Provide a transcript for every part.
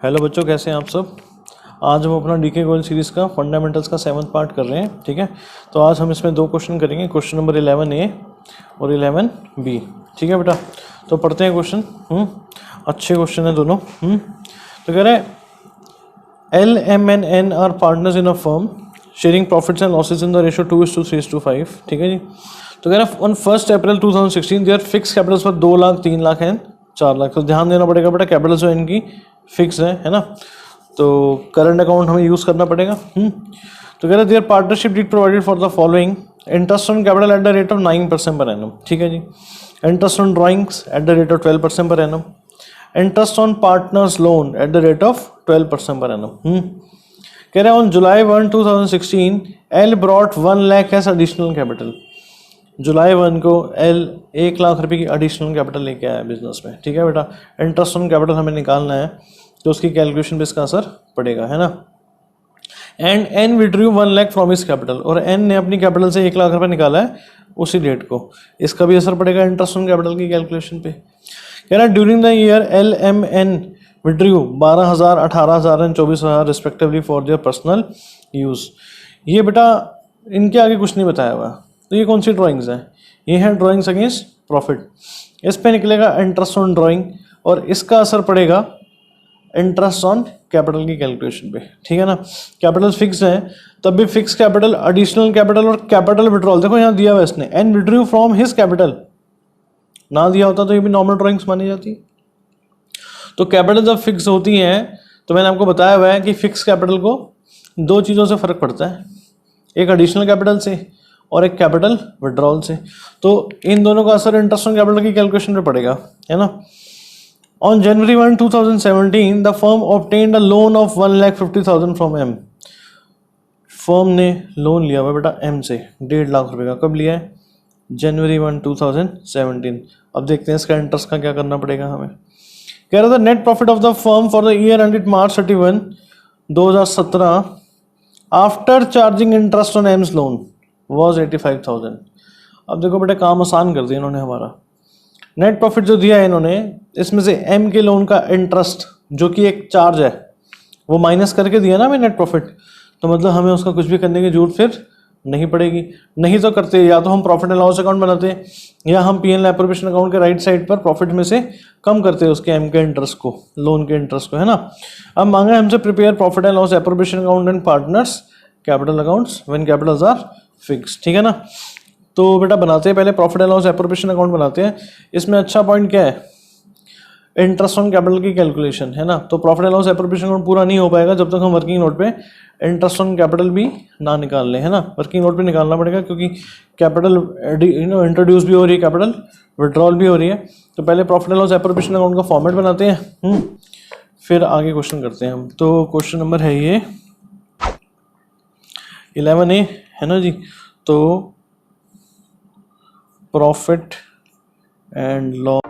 Hello बच्चों, कैसे हैं आप सब। आज हम अपना डीके गोल्ड सीरीज़ का फंडामेंटल्स का 7th पार्ट कर रहे हैं। ठीक है, तो आज हम इसमें 2 क्वेश्चन करेंगे, क्वेश्चन नंबर 11A और 11B। ठीक है बेटा, तो पढ़ते हैं क्वेश्चन। अच्छे क्वेश्चन हैं दोनों। तो कह रहे हैं L, M and N are partners in a firm sharing profits and losses in the ratio 2:3:5। ठीक है जी। तो कह रहे हैं on 1 April 2016 their fixed capitals पर 2 लाख, 3 लाख एंड 4 लाख। तो ध्यान देना पड़ेगा बेटा, कैपिटल जो इनकी फिक्स है ना, तो करंट अकाउंट हमें यूज़ करना पड़ेगा। तो कह रहे their partnership deed provided for the following interest on capital at the rate of 9% per annum. ठीक है जी। Interest on drawings at the rate of 12% per annum. Interest on partners loan at the rate of 12% per annum. कह रहे हैं on July 1, 2016 L brought 1 lakh as additional capital. जुलाई 1 को L 1 lakh रुपए की एडिशनल कैपिटल लेके आया बिजनेस में। ठीक है बेटा, इंटरेस्ट ऑन कैपिटल हमें निकालना है, तो उसकी कैलकुलेशन पे इसका असर पड़ेगा, है ना। And N withdrew 1 lakh from his capital, और एन ने अपनी कैपिटल से 1 लाख रुपए निकाला है उसी डेट को, इसका भी असर पड़ेगा इंटरेस्ट ऑन कैपिटल की कैलकुलेशन पे। कह रहा है during the year L M N withdrew 12,000, 18,000 and 24,000 respectively for their personal use. ये बेटा इनके आगे कुछ नहीं बताया हुआ। तो ये कौन सी ड्राइंग्स हैं? ये हैं ड्राइंग्स अगेंस्ट प्रॉफिट। इस पे निकलेगा इंटरेस्ट ऑन ड्राइंग और इसका असर पड़ेगा इंटरेस्ट ऑन कैपिटल की कैलकुलेशन पे। ठीक है ना, कैपिटल फिक्स है तब भी फिक्स कैपिटल, एडिशनल कैपिटल और कैपिटल विड्रॉल, देखो यहाँ दिया हुआ है इसने, and withdrew from his capital. ना दिया होता तो ये भी नॉर्मल ड्राइंग्स मानी जाती। तो कैपिटल जब फिक्स होती हैं तो मैंने आपको बताया हुआ है कि फिक्स कैपिटल को 2 चीज़ों से फ़र्क पड़ता है, एक एडिशनल कैपिटल से और एक कैपिटल विड्रॉल से। तो इन दोनों का असर इंटरेस्ट ऑन कैपिटल की कैलकुलेशन पे पड़ेगा, है ना। On January 1, 2017 the firm obtained a loan of 1,50,000 from M. Firm ने लोन लिया हुआ बेटा एम से 1.5 लाख रुपए का। कब लिया है? जनवरी 1, 2017। अब देखते हैं इसका इंटरेस्ट का क्या करना पड़ेगा हमें। कह रहा था net profit of the firm for the year ended March 31, 2017 after charging interest on AIIMS loan was 85,000। अब देखो बेटा, काम आसान कर दिया इन्होंने हमारा। नेट प्रॉफिट जो दिया है इन्होंने, इसमें से एम के लोन का इंटरेस्ट जो कि एक चार्ज है वो माइनस करके दिया ना हमें नेट प्रॉफिट, तो मतलब हमें उसका कुछ भी करने की जरूरत फिर नहीं पड़ेगी। नहीं तो करते या तो हम प्रॉफिट एंड लॉस अकाउंट बनाते या हम पी एन एप्रोप्रिएशन अकाउंट के राइट साइड पर प्रॉफिट में से कम करते हैं उसके एम के इंटरेस्ट को, लोन के इंटरेस्ट को, है ना। अब मांगा हमसे prepare profit and loss appropriation account and partners capital accounts when capitals are fix. ठीक है ना, तो बेटा बनाते हैं पहले profit and loss appropriation account बनाते हैं। इसमें अच्छा पॉइंट क्या है? इंटरेस्ट ऑन कैपिटल की कैलकुलेशन, है ना। तो profit and loss appropriation account पूरा नहीं हो पाएगा जब तक हम वर्किंग नोट पे इंटरेस्ट ऑन कैपिटल भी ना निकाल लें, है ना। वर्किंग नोट पे निकालना पड़ेगा क्योंकि कैपिटल इंट्रोड्यूस भी हो रही है, कैपिटल विड्रॉल भी हो रही है। तो पहले profit and loss appropriation account का फॉर्मेट बनाते हैं, फिर आगे क्वेश्चन करते हैं हम। तो क्वेश्चन नंबर है ये 11A, है ना जी। तो प्रॉफिट एंड लॉस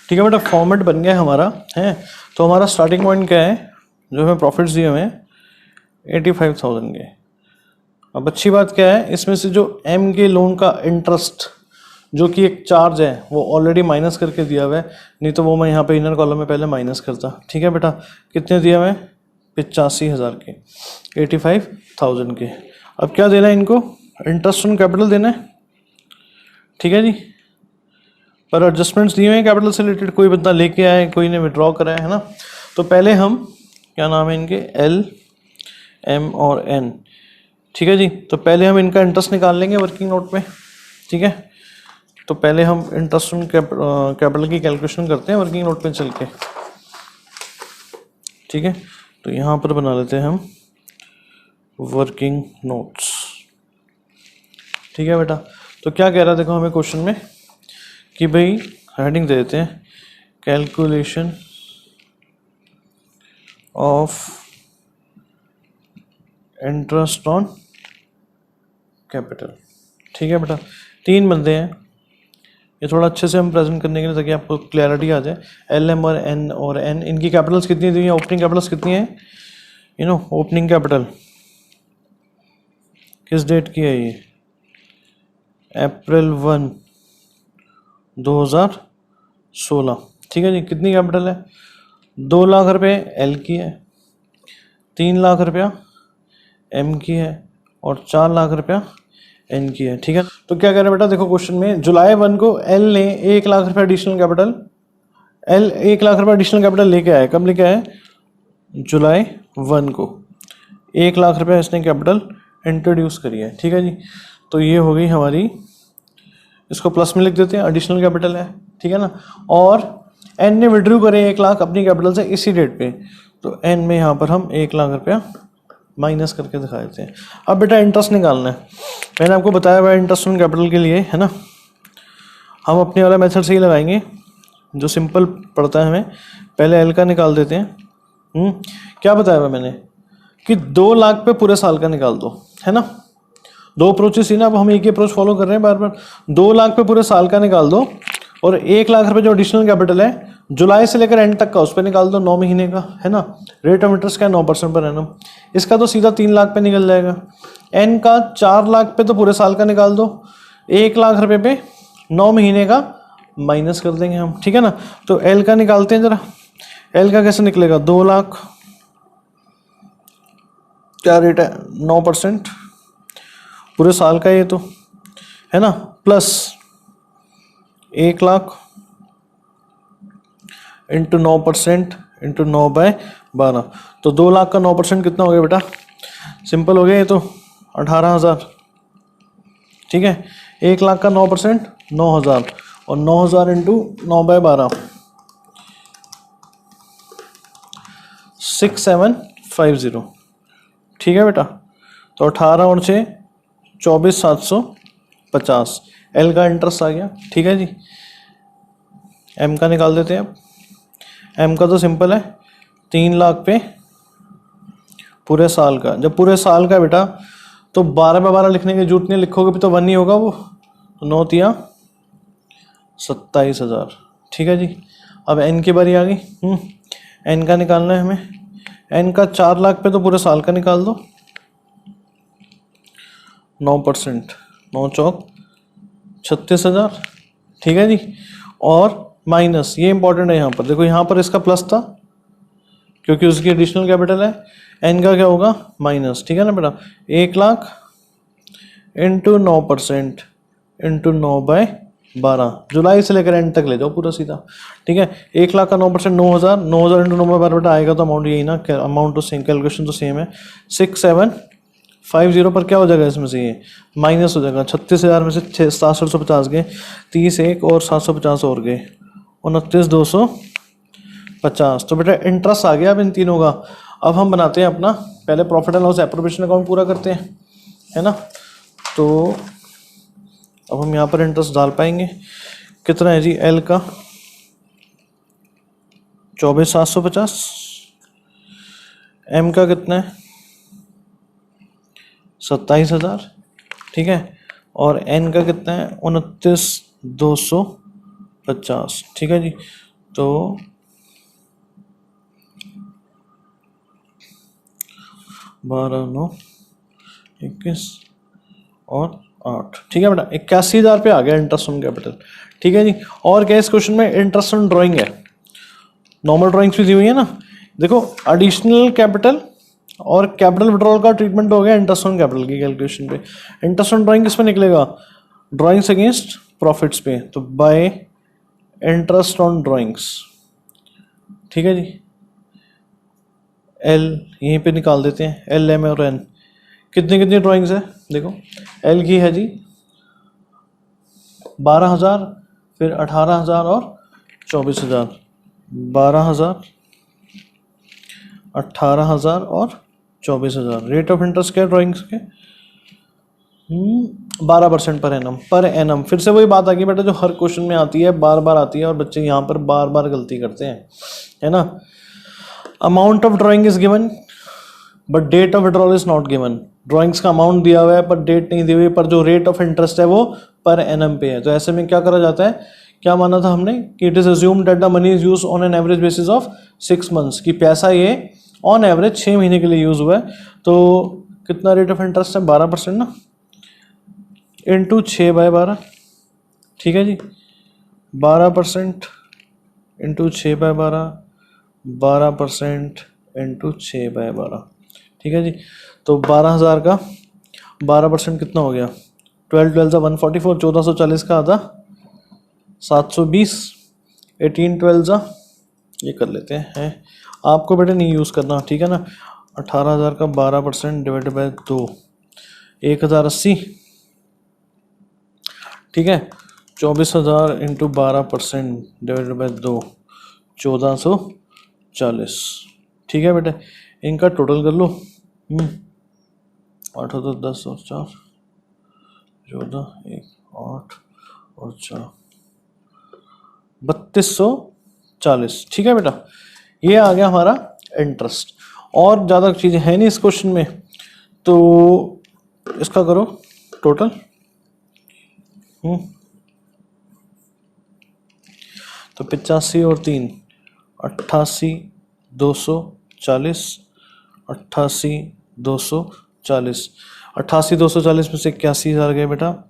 ठीक है बेटा, फॉर्मेट बन गया हमारा, है। तो हमारा स्टार्टिंग पॉइंट क्या है? जो हमें प्रॉफिट्स दिए हुए हैं 85,000 के। अब अच्छी बात क्या है, इसमें से जो एम के लोन का इंटरेस्ट जो कि एक चार्ज है वो ऑलरेडी माइनस करके दिया हुआ है, नहीं तो वो मैं यहाँ पे इनर कॉलम में पहले माइनस करता। ठीक है बेटा, कितने दिया हुए? 85,000 के, 85,000 के। अब क्या देना है इनको? इंटरेस्ट ऑन कैपिटल देना है। ठीक है जी, पर एडजस्टमेंट्स दिए हुए हैं कैपिटल से रिलेटेड, कोई बंदा लेके आए, कोई ने विड्रॉ कराया, है ना। तो पहले हम, क्या नाम है इनके, एल, एम और एन। ठीक है जी, तो पहले हम इनका इंटरेस्ट निकाल लेंगे वर्किंग नोट में। ठीक है, तो पहले हम इंटरेस्ट ऑन कैपिटल की कैलकुलेशन करते हैं वर्किंग नोट पे चल के। ठीक है, तो यहाँ पर बना लेते हैं हम वर्किंग नोट्स। ठीक है बेटा, तो क्या कह रहा है देखो हमें क्वेश्चन में कि भाई हेडिंग दे देते हैं calculation of interest on capital. ठीक है बेटा, 3 बंदे हैं, ये थोड़ा अच्छे से हम प्रेजेंट करने के लिए ताकि आपको क्लैरिटी आ जाए। एल, एम और एन, इनकी कैपिटल्स कितनी दी हैं? ओपनिंग कैपिटल्स कितनी है? ओपनिंग कैपिटल किस डेट की है ये? अप्रैल 1, 2016। ठीक है जी। कितनी कैपिटल है? 2 लाख रुपए एल की है, 3 लाख रुपया एम की है और 4 लाख रुपया एन की है। ठीक है। तो क्या कह रहे हैं बेटा, देखो क्वेश्चन में जुलाई 1 को एल ने 1 लाख रुपया एडिशनल कैपिटल, एल 1 लाख रुपया एडिशनल कैपिटल लेके आया। कब लेके आया? जुलाई 1 को 1 लाख रुपया इसने कैपिटल इंट्रोड्यूस करी है। ठीक है जी। तो ये हो गई हमारी, इसको प्लस में लिख देते हैं, एडिशनल कैपिटल है। ठीक है ना। और एन ने विड्रू करे 1 लाख अपनी कैपिटल से इसी डेट पे, तो एन में यहाँ पर हम 1 लाख रुपया माइनस करके दिखा देते हैं। अब बेटा इंटरेस्ट निकालना है। मैंने आपको बताया हुआ इंटरेस्ट ऑन कैपिटल के लिए, है ना। हम अपने वाला मेथड से ही लगाएंगे जो सिंपल पड़ता है हमें। पहले एल का निकाल देते हैं। क्या बताया हुआ मैंने कि 2 लाख पे पूरे साल का निकाल दो, है ना। 2 अप्रोचेस ही ना, अब हम एक ही अप्रोच फॉलो कर रहे हैं बार बार। 2 लाख पे पूरे साल का निकाल दो और 1 लाख रुपए जो एडिशनल कैपिटल है जुलाई से लेकर एंड तक का उस पर निकाल दो, 9 महीने का, है ना। रेट ऑफ इंटरेस्ट का है 9% पर एनम। इसका तो सीधा 3 लाख पे निकल जाएगा। एन का 4 लाख पे तो पूरे साल का निकाल दो, 1 लाख रुपए पे 9 महीने का माइनस कर देंगे हम। ठीक है ना। तो एल का निकालते हैं जरा। एल का कैसे निकलेगा? 2 लाख, क्या रेट है? 9%, पूरे साल का ये तो, है ना, प्लस 1 लाख इंटू 9% इंटू 9/12। तो 2 लाख का 9% कितना हो गया बेटा? सिंपल हो गया ये तो, 18,000। ठीक है। 1 लाख का 9% 9,000 और 9,000 इंटू 9/12, 6750। ठीक है बेटा। तो 18 और 6 24,750 एल का इंटरेस्ट आ गया। ठीक है जी। एम का निकाल देते हैं अब। एम का तो सिंपल है, 3 लाख पे पूरे साल का। जब पूरे साल का बेटा तो 12/12 लिखने की जरूरत नहीं, लिखोगे भी तो 1 ही होगा वो, तो 9 तिया 27,000। ठीक है जी। अब एन की बारी आ गई। एन का निकालना है हमें। एन का 4 लाख पे तो पूरे साल का निकाल दो, 9%, 9 चौक 36,000। ठीक है जी। और माइनस, ये इंपॉर्टेंट है यहाँ पर, देखो यहाँ पर इसका प्लस था क्योंकि उसकी एडिशनल कैपिटल है। एन का क्या होगा? माइनस। ठीक है ना बेटा। 1 लाख इंटू 9% इंटू 9/12, जुलाई से लेकर एंड तक ले जाओ पूरा सीधा। ठीक है। 1 लाख का 9% 9,000, 9,000 इंटू 9/12 बेटा आएगा तो अमाउंट यही ना, अमाउंट तो सेम, कैलकुलेशन तो सेम है। 6750 पर क्या हो जाएगा इसमें से? ये माइनस हो जाएगा। 36,000 में से 750 गए, 30 एक और 750 और गए, 29,250। तो बेटा इंटरेस्ट आ गया अब इन तीनों का। अब हम बनाते हैं अपना, पहले profit and loss appropriation account पूरा करते हैं, है ना। तो अब हम यहाँ पर इंटरेस्ट डाल पाएंगे। कितना है जी? एल का 24,750, एम का कितना है? 27,000। ठीक है। और एन का कितना है? 29,250। ठीक है जी। तो 12, 9, 21 और 8। ठीक है बेटा। 81,000 पे आ गया इंटरेस्ट ऑन कैपिटल। ठीक है जी। और क्या इस क्वेश्चन में? इंटरेस्ट ऑन ड्राइंग है, नॉर्मल ड्राइंग्स भी दी हुई है ना। देखो एडिशनल कैपिटल और कैपिटल विड्रॉल का ट्रीटमेंट हो गया इंटरेस्ट ऑन कैपिटल की कैलकुलेशन पे। इंटरेस्ट ऑन ड्राइंग किस पे निकलेगा? ड्राइंग्स अगेंस्ट प्रॉफिट्स पे, तो बाय इंटरेस्ट ऑन ड्राइंग्स। ठीक है जी। एल यहीं पे निकाल देते हैं, एल, एम और एन। कितनी कितनी ड्राइंग्स है? देखो एल की है जी 12,000, फिर 18,000 और 24,000। 12,000, 18,000 और 24,000। रेट ऑफ इंटरेस्ट क्या है ड्राइंग्स के? 12% पर एनम। फिर से वही बात आ गई बेटा जो हर क्वेश्चन में आती है, बार बार आती है और बच्चे यहाँ पर बार बार गलती करते हैं, है ना। Amount of drawing is given but date of withdrawal is not given. Drawings का अमाउंट दिया हुआ है पर डेट नहीं दी हुई, पर जो रेट ऑफ इंटरेस्ट है वो पर एनम पे है। तो ऐसे में क्या करा जाता है? क्या माना था हमने कि it is assumed that the money is used on an average basis of 6 months, कि पैसा ये ऑन एवरेज 6 महीने के लिए यूज हुआ है। तो कितना रेट ऑफ इंटरेस्ट है, 12% ना, इंटू 6/12, ठीक है जी, 12% इंटू 6/12, 12% इंटू 6/12, ठीक है जी। तो 12,000 का 12% कितना हो गया, 12 सा 144, 1440 का आधा 720, 18 सा ये कर लेते हैं, आपको बेटे नहीं यूज़ करना, ठीक है ना। 18,000 का 12% डिवाइड बाय 2, 1,080, ठीक है। 24,000 इंटू 12% डिवाइड बाय 2, 1,440, ठीक है बेटे। इनका टोटल कर लो, 8 तो 10 और 4, 14, 1, 8 और 4, 3240, ठीक है बेटा। ये आ गया हमारा इंटरेस्ट। और ज़्यादा चीज़ें हैं नहीं इस क्वेश्चन में, तो इसका करो टोटल। तो 85 और 3, 88, 240, 88, 240, 88, 240 में से 81,000 गए बेटा,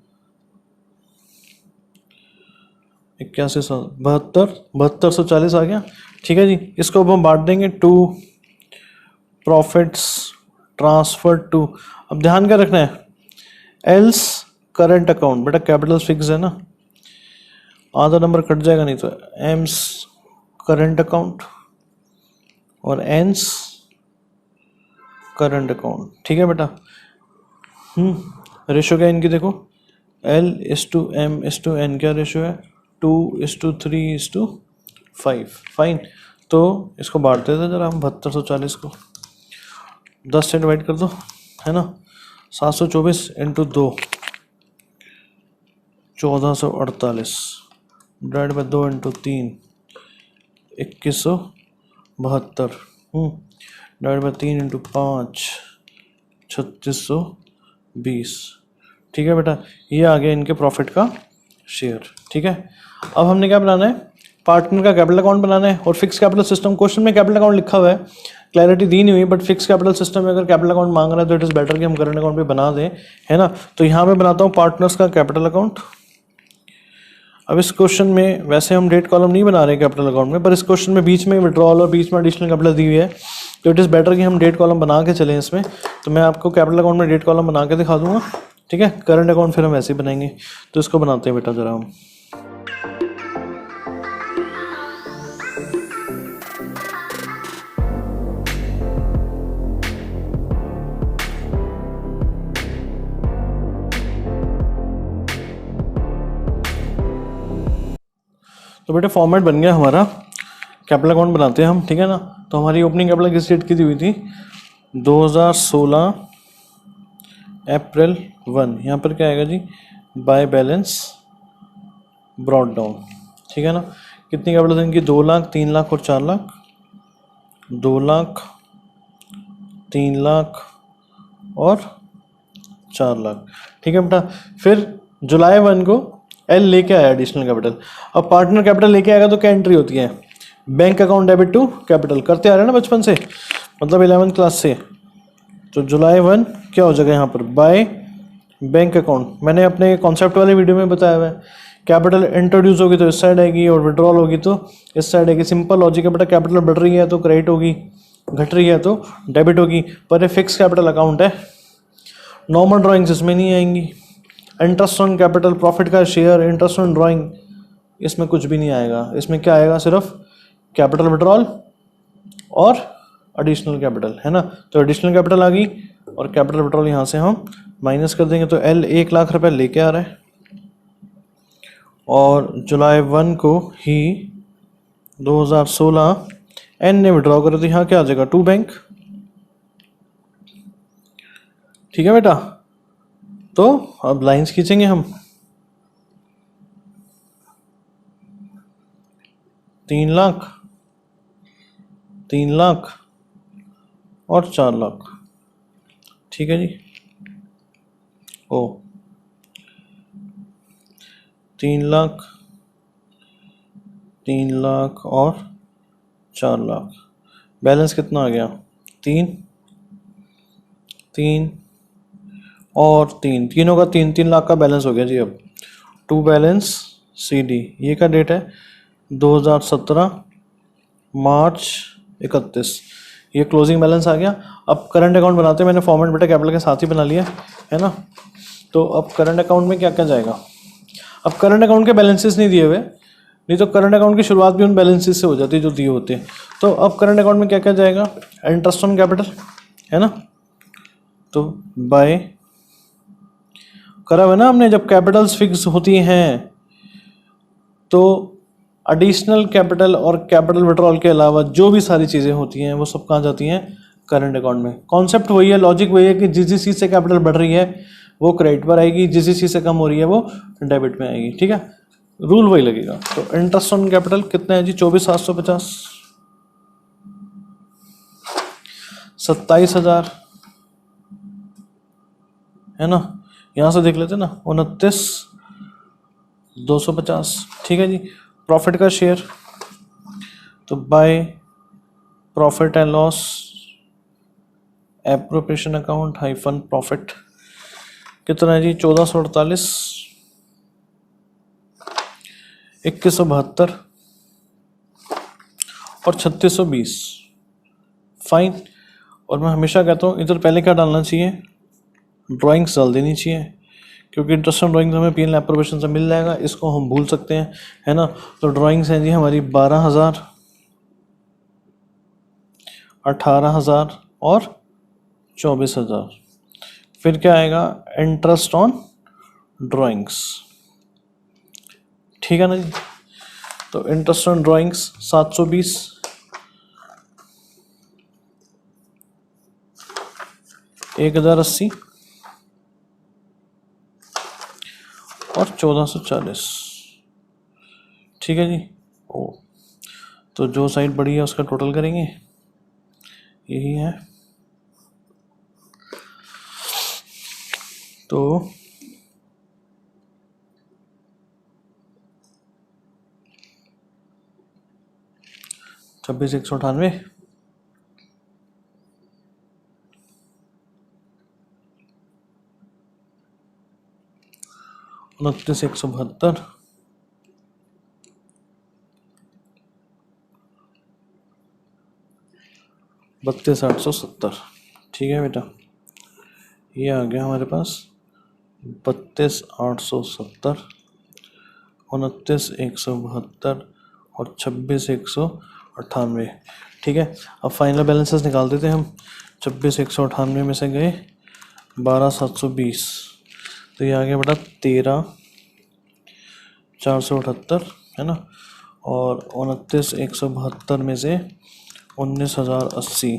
81, 7240 आ गया, ठीक है जी। इसको अब हम बांट देंगे टू प्रॉफिट्स ट्रांसफर टू, अब ध्यान क्या रखना है, एल्स करंट अकाउंट, बेटा कैपिटल फिक्स है ना, आधा नंबर कट जाएगा नहीं तो, एम्स करंट अकाउंट और एंस करंट अकाउंट, ठीक है बेटा। रेशो क्या इनकी देखो, L/M/N क्या रेशो है, 2:3:5, फाइन। तो इसको बांटते थे जरा हम 7240 को, 10 से डिवाइड कर दो, है ना, 724 into 2, 1448 divide by 2 into 3, 2172, divide by 3 into 5, 3620, ठीक है बेटा। ये आ गया इनके प्रॉफिट का शेयर, ठीक है। अब हमने क्या बनाना है, पार्टनर का कैपिटल अकाउंट बनाना है और फिक्स कैपिटल सिस्टम। क्वेश्चन में कैपिटल अकाउंट लिखा हुआ है, क्लैरिटी दी नहीं हुई, बट फिक्स कैपिटल सिस्टम में अगर कैपिटल अकाउंट मांग रहा है तो इट इज़ बेटर कि हम करंट अकाउंट पे बना दें, है ना। तो यहाँ पे बनाता हूँ पार्टनर्स का कैपिटल अकाउंट। अब इस क्वेश्चन में वैसे हम डेट कॉलम नहीं बना रहे कैपिटल अकाउंट में, पर इस क्वेश्चन में बीच में विड्रॉल और बीच में एडिशनल कैपिटल दी हुई है, तो इट इज़ बेटर कि हम डेट कॉलम बना के चलें इसमें। तो मैं आपको कैपिटल अकाउंट में डेट कॉलम बना के दिखा दूंगा, ठीक है। करंट अकाउंट फिर हम ऐसे ही बनाएंगे, तो इसको बनाते हैं बेटा ज़रा हम। तो बेटे फॉर्मेट बन गया हमारा, कैपिटल अकाउंट बनाते हैं हम, ठीक है ना। तो हमारी ओपनिंग कैपिटल किस डेट की दी हुई थी, 2016 अप्रैल 1, यहाँ पर क्या आएगा जी, बाय बैलेंस ब्रॉड डाउन, ठीक है ना। कितनी कैपिटल इनकी, 2 लाख, 3 लाख और 4 लाख, 2 लाख, 3 लाख और 4 लाख, ठीक है बेटा। फिर जुलाई 1 को एल लेके आया एडिशनल कैपिटल। अब पार्टनर कैपिटल लेके आएगा तो क्या एंट्री होती है, bank account debit to capital, करते आ रहे हैं ना बचपन से, मतलब 11th क्लास से। तो जुलाई 1 क्या हो जाएगा यहाँ पर, बाय बैंक अकाउंट। मैंने अपने कॉन्सेप्ट वाले वीडियो में बताया हुआ है, कैपिटल इंट्रोड्यूस होगी तो इस साइड आएगी और विड्रॉल होगी तो इस साइड आएगी। सिंपल लॉजिक है बेटा, कैपिटल बढ़ रही है तो क्रेडिट होगी, घट रही है तो डेबिट होगी। पर ये फिक्स कैपिटल अकाउंट है, नॉर्मल ड्राइंग्स इसमें नहीं आएंगी। इंटरेस्ट ऑन कैपिटल, प्रॉफिट का शेयर, इंटरेस्ट ऑन ड्राइंग, इसमें कुछ भी नहीं आएगा। इसमें क्या आएगा, सिर्फ कैपिटल विड्रॉल और एडिशनल कैपिटल, है ना। तो एडिशनल कैपिटल आ गई और कैपिटल विड्रॉल यहाँ से हम माइनस कर देंगे। तो एल 1 लाख रुपए लेके आ रहा है और जुलाई 1 को ही 2016 एन ने विड्रॉ करे, तो यहाँ क्या आ जाएगा, टू बैंक, ठीक है बेटा। तो अब लाइंस खींचेंगे हम, 3 लाख, 3 लाख और 4 लाख, ठीक है जी। ओ 3 लाख, 3 लाख और 4 लाख, बैलेंस कितना आ गया, 3, 3, और तीनों का 3-3 लाख का बैलेंस हो गया जी। अब टू बैलेंस CD, ये का डेट है 2017 मार्च 31, ये क्लोजिंग बैलेंस आ गया। अब करंट अकाउंट बनाते हैं, मैंने फॉर्मेट बेटा कैपिटल के साथ ही बना लिया है ना। तो अब करंट अकाउंट में क्या क्या जाएगा, अब करंट अकाउंट के बैलेंसेस नहीं दिए हुए, नहीं तो करंट अकाउंट की शुरुआत भी उन बैलेंसेस से हो जाती है जो दिए होते हैं। तो अब करंट अकाउंट में क्या क्या जाएगा, इंटरेस्ट ऑन कैपिटल है ना, तो बाय करा हुआ ना हमने, जब कैपिटल्स फिक्स होती हैं तो एडिशनल कैपिटल और कैपिटल विड्रॉल के अलावा जो भी सारी चीज़ें होती हैं वो सब कहाँ जाती हैं, करंट अकाउंट में। कॉन्सेप्ट वही है, लॉजिक वही है कि जिस जिस चीज़ से कैपिटल बढ़ रही है वो क्रेडिट पर आएगी, जिस जिस चीज़ से कम हो रही है वो डेबिट में आएगी, ठीक है, रूल वही लगेगा। तो इंटरेस्ट ऑन कैपिटल कितना है जी, 24,750, 27,000 है ना, यहाँ से देख लेते ना, 29,250, ठीक है जी। प्रॉफिट का शेयर, तो by profit and loss appropriation account hyphen profit कितना है जी, 1448, 2172 और 3620, फाइन। और मैं हमेशा कहता हूँ इधर पहले क्या डालना चाहिए, ड्राइंग्स डाल देनी चाहिए, क्योंकि इंटरेस्ट ऑन ड्राइंग्स हमें P&L एप्रोप्रिएशन से मिल जाएगा, इसको हम भूल सकते हैं है ना। तो ड्राइंग्स हैं जी हमारी 12,000, 18,000 और 24,000। फिर क्या आएगा, इंटरेस्ट ऑन ड्राइंग्स, ठीक है ना जी। तो इंटरेस्ट ऑन ड्राइंग्स 720, 1,080 और 1,440, ठीक है जी। ओ तो जो साइड बड़ी है उसका टोटल करेंगे, यही है। तो 26,198, 29,172, 32,870, ठीक है बेटा, ये आ गया हमारे पास 32,870, 29,172 और 26,198, ठीक है। अब फाइनल बैलेंसेस निकाल देते हैं हम। 26,198 में से गए 12,720, तो ये आ गया बेटा 13,478 है ना, और 29,172 में से 19,080,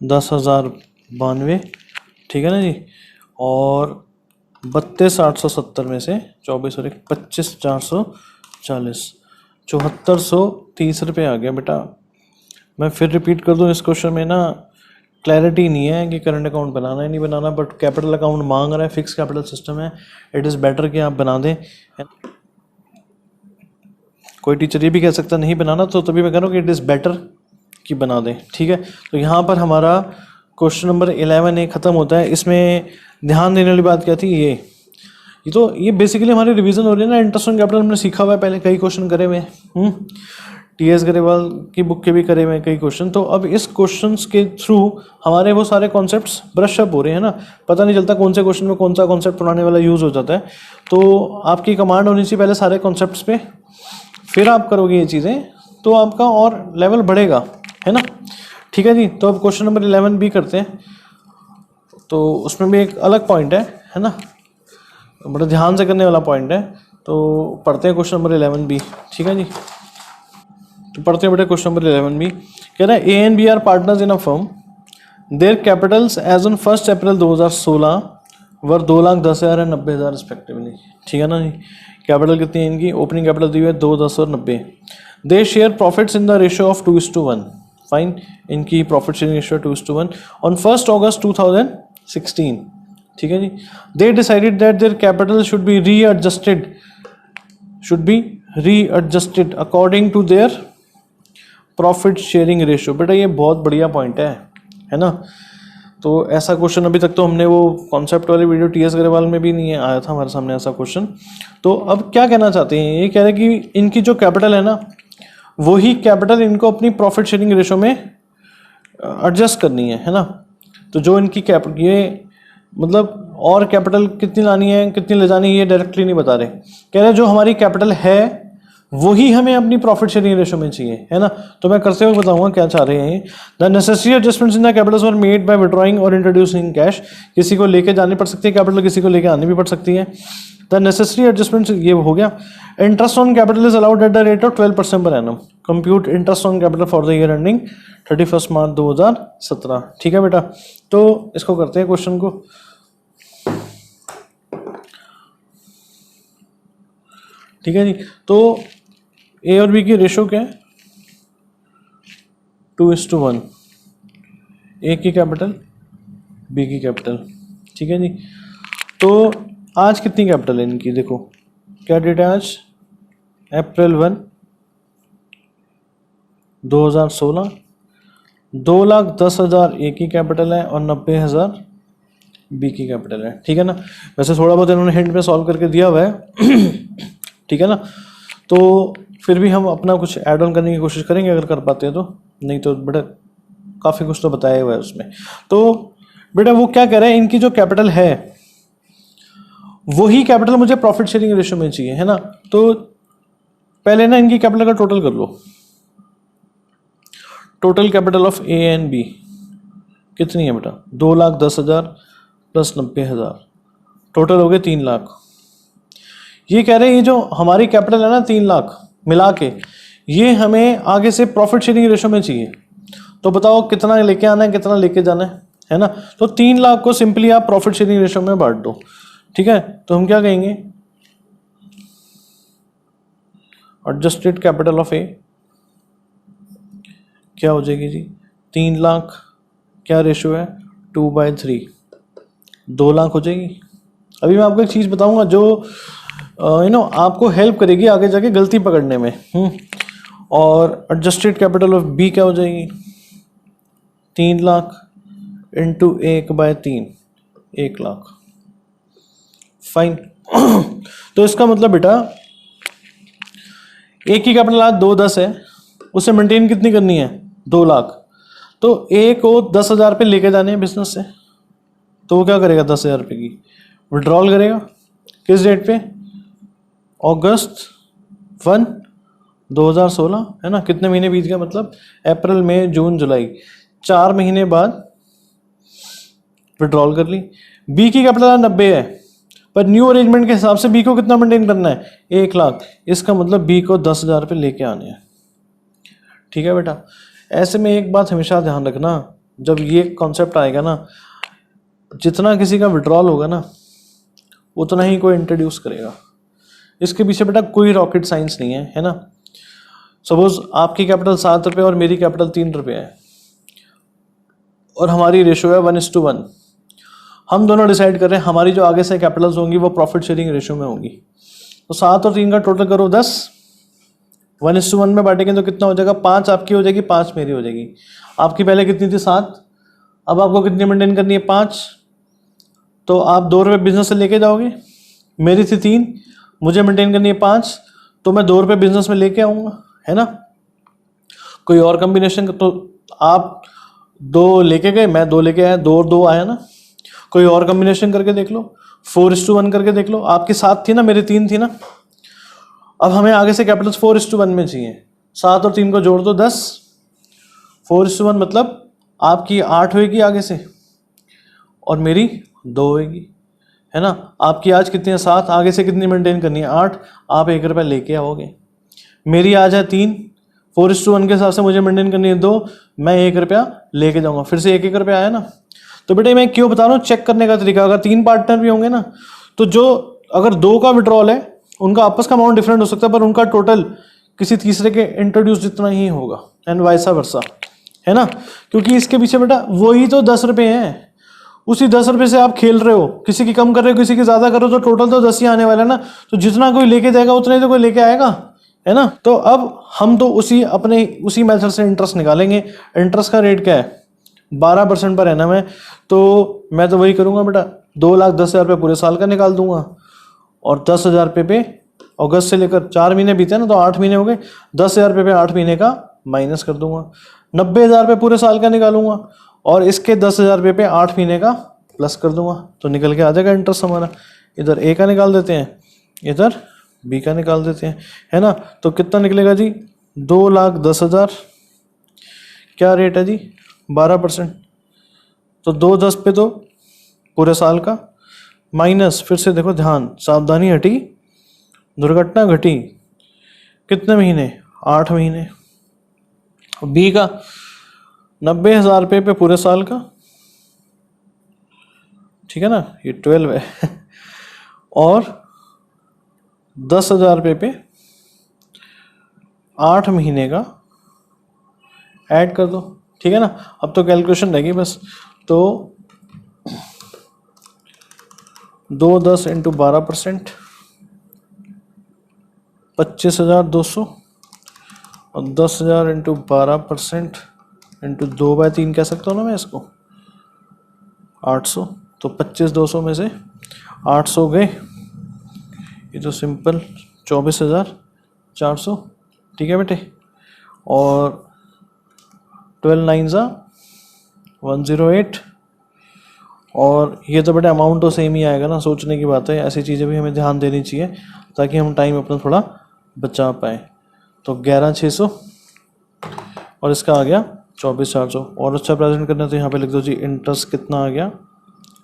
10,092, ठीक है ना जी, और 32,870 में से 24 और 1 25,440, 7,430 आ गया बेटा। मैं फिर रिपीट कर दूं, इस क्वेश्चन में ना क्लैरिटी नहीं है कि करंट अकाउंट बनाना है नहीं बनाना, बट कैपिटल अकाउंट मांग रहा है, फिक्स कैपिटल सिस्टम है, इट इज़ बेटर कि आप बना दें। कोई टीचर ये भी कह सकता नहीं बनाना, तो तभी मैं कह रहा हूँ कि इट इज़ बेटर कि बना दें, ठीक है। तो यहाँ पर हमारा क्वेश्चन नंबर 11A ख़त्म होता है। इसमें ध्यान देने वाली बात क्या थी, ये बेसिकली हमारी रिवीजन हो रही है ना। इंटरेस्ट ऑन कैपिटल हमने सीखा हुआ है, पहले कई क्वेश्चन करे हुए हैं, TS गरेवाल की बुक के भी करे हुए हैं कई क्वेश्चन। तो अब इस क्वेश्चंस के थ्रू हमारे वो सारे कॉन्सेप्ट्स ब्रश अप हो रहे हैं ना, पता नहीं चलता कौन से क्वेश्चन में कौन सा कॉन्सेप्ट पढ़ाने वाला यूज़ हो जाता है। तो आपकी कमांड होनी चाहिए पहले सारे कॉन्सेप्ट्स पे, फिर आप करोगे ये चीज़ें तो आपका और लेवल बढ़ेगा, है ना, ठीक है जी। तो अब क्वेश्चन नंबर 11B करते हैं। तो उसमें भी एक अलग पॉइंट है ना, बड़ा ध्यान से करने वाला पॉइंट है। तो पढ़ते हैं क्वेश्चन नंबर 11B, ठीक है जी। तो पढ़ते हैं बेटा क्वेश्चन नंबर 11B, कह रहा है A and B are partners in a firm, their capitals as on 1 April 2016 were 2,10,000 और 90,000 रिस्पेक्टिवली, ठीक है ना जी। कैपिटल कितनी है इनकी, ओपनिंग कैपिटल दी हुई है 2, 10 और 90। They share profits in the ratio of 2:1, fine. इनकी profit sharing ratio 2:1 on 1 August 2016, ठीक है जी। They decided that their capital should be readjusted according to their profit sharing ratio. बेटा ये बहुत बढ़िया पॉइंट है ना। तो ऐसा क्वेश्चन अभी तक तो हमने वो कॉन्सेप्ट वाली वीडियो टीएस ग्रेवाल में भी नहीं आया था हमारे सामने ऐसा क्वेश्चन। तो अब क्या कहना चाहते हैं, ये कह रहे हैं कि इनकी जो कैपिटल है ना, वही कैपिटल इनको अपनी प्रॉफिट शेयरिंग रेशो में एडजस्ट करनी है ना। तो जो इनकी ये मतलब और कैपिटल कितनी लानी है कितनी ले जानी है ये डायरेक्टली नहीं बता रहे, कह रहे जो हमारी कैपिटल है वही हमें अपनी प्रॉफिट शेयरिंग रेशो में चाहिए, है ना। तो मैं करते हुए बताऊंगा क्या चाह रहे हैं। The necessary adjustments in the Capitals were made by withdrawing और इंट्रोड्यूसिंग कैश। किसी को लेके जानी पड़ सकती है कैपिटल, किसी को लेके आनी भी पड़ सकती है। द नेसेसरी एडजस्टमेंट्स ये हो गया। Interest on capital is allowed at the rate of 12% per annum. Compute interest on capital for the year ending 31 मार्च 2017। ठीक है बेटा, तो इसको करते हैं क्वेश्चन को। ठीक है जी, तो ए और बी की रेशो क्या है, 2:1, ए की कैपिटल बी की कैपिटल। ठीक है जी, तो आज कितनी कैपिटल है इनकी, देखो क्या डेट है आज, अप्रैल 1, 2016। 2,10,000 ए की कैपिटल है और 90,000 बी की कैपिटल है। ठीक है ना, वैसे थोड़ा बहुत इन्होंने हिंट में सॉल्व करके दिया हुआ है ठीक है ना, तो फिर भी हम अपना कुछ ऐड ऑन करने की कोशिश करेंगे अगर कर पाते हैं तो, नहीं तो बेटा काफ़ी कुछ तो बताया हुआ है उसमें। तो बेटा वो क्या कह रहे हैं, इनकी जो कैपिटल है वही कैपिटल मुझे प्रॉफिट शेयरिंग रेशो में चाहिए, है ना। तो पहले ना इनकी कैपिटल का टोटल कर लो। Total capital of A and B कितनी है बेटा, 2,10,000 प्लस 90,000, टोटल हो गए 3 लाख। ये कह रहे हैं ये जो हमारी कैपिटल है ना 3 लाख मिला के, ये हमें आगे से प्रॉफिट शेयरिंग रेशो में चाहिए। तो बताओ कितना लेके आना है कितना लेके जाना है ना। तो 3 लाख को सिंपली आप प्रॉफिट शेयरिंग रेशो में बांट दो। ठीक है, तो हम क्या कहेंगे, एडजस्टेड कैपिटल ऑफ ए क्या हो जाएगी जी, 3 लाख, क्या रेशो है 2/3, 2 लाख हो जाएगी। अभी मैं आपको एक चीज़ बताऊंगा जो आपको हेल्प करेगी आगे जाके गलती पकड़ने में। और एडजस्टेड कैपिटल ऑफ बी क्या हो जाएगी, 3 लाख इंटू 1/3, 1 लाख। फाइन तो इसका मतलब बेटा ए की कैपिटल आज 2,10 है, उसे मेंटेन कितनी करनी है, 2 लाख। तो ए को 10,000 पे लेके जाने हैं बिजनेस से, तो वो क्या करेगा, 10,000 रुपये की विड्रॉल करेगा। किस डेट पे, अगस्त 1, 2016, है ना। कितने महीने बीत गया, मतलब अप्रैल मई जून जुलाई, 4 महीने बाद विड्रॉल कर ली। बी की कैपिटल 90 है, पर न्यू अरेंजमेंट के हिसाब से बी को कितना मेंटेन करना है, 1 लाख। इसका मतलब बी को 10,000 रुपये लेके आने हैं। ठीक है बेटा, ऐसे में एक बात हमेशा ध्यान रखना, जब ये कॉन्सेप्ट आएगा ना, जितना किसी का विड्रॉल होगा ना उतना ही कोई इंट्रोड्यूस करेगा। इसके पीछे बेटा कोई रॉकेट साइंस नहीं है, है ना। सपोज आपकी कैपिटल 7 रुपये और मेरी कैपिटल 3 रुपये है और हमारी रेशो है 1:1। हम दोनों डिसाइड कर रहे हैं हमारी जो आगे से कैपिटल्स होंगी वो प्रॉफिट शेयरिंग रेशो में होंगी। तो 7 और 3 का टोटल करो 10, 1:1 में बांटेंगे तो कितना हो जाएगा, 5 आपकी हो जाएगी 5 मेरी हो जाएगी। आपकी पहले कितनी थी 7, अब आपको कितनी मेंटेन करनी है 5, तो आप 2 रुपये बिजनेस से लेके जाओगे। मेरी थी 3, मुझे मेंटेन करनी है 5, तो मैं 2 रुपये बिजनेस में लेके आऊँगा, है ना। कोई और कॉम्बिनेशन, तो आप 2 लेके गए, मैं 2 लेके आया, 2 और 2 आया ना। कोई और कॉम्बिनेशन करके देख लो, 4:1 करके देख लो। आपकी 7 थी ना, मेरी 3 थी ना। अब हमें आगे से कैपिटल्स 4:1 में चाहिए, 7 और 3 को जोड़ दो 10, 4:1 मतलब आपकी 8 होएगी आगे से और मेरी 2 होएगी, है ना। आपकी आज कितनी है 7, आगे से कितनी मेंटेन करनी है 8, आप 1 रुपया लेके आओगे। मेरी आज है 3, 4:1 के हिसाब से मुझे मेंटेन करनी है 2, मैं 1 रुपया लेके जाऊंगा, फिर से 1-1 रुपया आया ना। तो बेटे मैं क्यों बता रहा हूँ, चेक करने का तरीका। अगर 3 पार्टनर भी होंगे ना, तो जो अगर 2 का विड्रॉल है उनका आपस का अमाउंट डिफरेंट हो सकता है, पर उनका टोटल किसी तीसरे के इंट्रोड्यूस जितना ही होगा, एंड वाइसा वर्सा, है ना। क्योंकि इसके पीछे बेटा वही तो 10 रुपये हैं, उसी 10 रुपये से आप खेल रहे हो, किसी की कम कर रहे हो किसी की ज्यादा कर रहे हो, तो टोटल तो 10 ही आने वाला है ना। तो जितना कोई लेके जाएगा उतना ही तो कोई लेके आएगा, है ना। तो अब हम तो उसी मेथड से इंटरेस्ट निकालेंगे। इंटरेस्ट का रेट क्या है 12% पर एनम है, तो मैं तो वही करूँगा बेटा, 2,10,000 रुपये पूरे साल का निकाल दूंगा और 10,000 रुपये पे अगस्त से लेकर 4 महीने बीते ना, तो 8 महीने हो गए, 10,000 रुपये पे 8 महीने का माइनस कर दूंगा। 90,000 रुपये पूरे साल का निकालूंगा और इसके 10,000 रुपये पे 8 महीने का प्लस कर दूंगा, तो निकल के आ जाएगा इंटरेस्ट हमारा। इधर ए का निकाल देते हैं, इधर बी का निकाल देते हैं, है ना। तो कितना निकलेगा जी, 2,10,000, क्या रेट है जी, 12%, तो 2,10 पे तो पूरे साल का, माइनस, फिर से देखो ध्यान, सावधानी हटी, दुर्घटना घटी, कितने महीने, 8 महीने। बी का 90,000 रुपये पे पूरे साल का, ठीक है ना, ये 12 है और 10,000 रुपये पे 8 महीने का ऐड कर दो, ठीक है ना। अब तो कैलकुलेशन रहेगी बस, तो 2,10 इंटू 12%, 25,200 और 10,000 इंटू 12% इंटू 2/3 कह सकता हूँ ना मैं इसको, 800, तो 25,200 में से 800 गए, ये तो सिंपल 24,400, ठीक है बेटे, और 12 9 108, और ये तो बेटे अमाउंट तो सेम ही आएगा ना, सोचने की बात है, ऐसी चीज़ें भी हमें ध्यान देनी चाहिए ताकि हम टाइम अपना थोड़ा बचा पाए। तो 11,600 और इसका आ गया 24,400, और अच्छा प्रेजेंट करना तो यहाँ पे लिख दो जी, इंटरेस्ट कितना आ गया,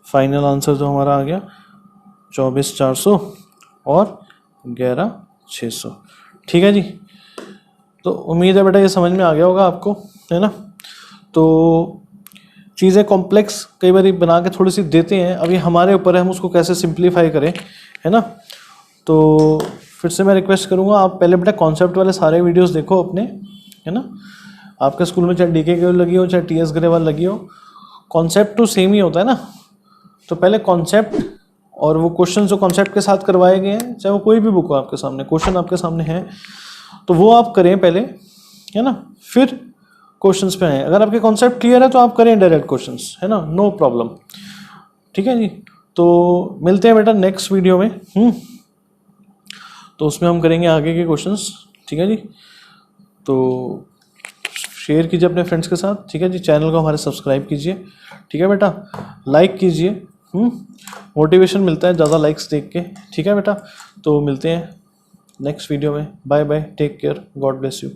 फाइनल आंसर जो हमारा आ गया 24,400 और 11,600, ठीक है जी। तो उम्मीद है बेटा ये समझ में आ गया होगा आपको, है ना। तो चीज़ें कॉम्प्लेक्स कई बार बना के थोड़ी सी देते हैं, अभी हमारे ऊपर है हम उसको कैसे सिंप्लीफाई करें, है ना। तो फिर से मैं रिक्वेस्ट करूँगा, आप पहले बेटा कॉन्सेप्ट वाले सारे वीडियोस देखो अपने, है ना। आपके स्कूल में चाहे डीके की लगी हो, चाहे टीएस ग्रेवाल लगी हो, कॉन्सेप्ट तो सेम ही होता है ना। तो पहले कॉन्सेप्ट और वो क्वेश्चन जो कॉन्सेप्ट के साथ करवाए गए हैं, चाहे वो कोई भी बुक हो आपके सामने, क्वेश्चन आपके सामने है, तो वो आप करें पहले, है ना, फिर क्वेश्चंस पे आए। अगर आपके कॉन्सेप्ट क्लियर है तो आप करें डायरेक्ट क्वेश्चंस, है ना, नो प्रॉब्लम, ठीक है जी। तो मिलते हैं बेटा नेक्स्ट वीडियो में, तो उसमें हम करेंगे आगे के क्वेश्चंस, ठीक है जी। तो शेयर कीजिए अपने फ्रेंड्स के साथ, ठीक है जी। चैनल को हमारे सब्सक्राइब कीजिए, ठीक है बेटा, लाइक कीजिए, मोटिवेशन मिलता है ज़्यादा लाइक्स देख के, ठीक है बेटा। तो मिलते हैं नेक्स्ट वीडियो में, bye bye, take care, God bless you.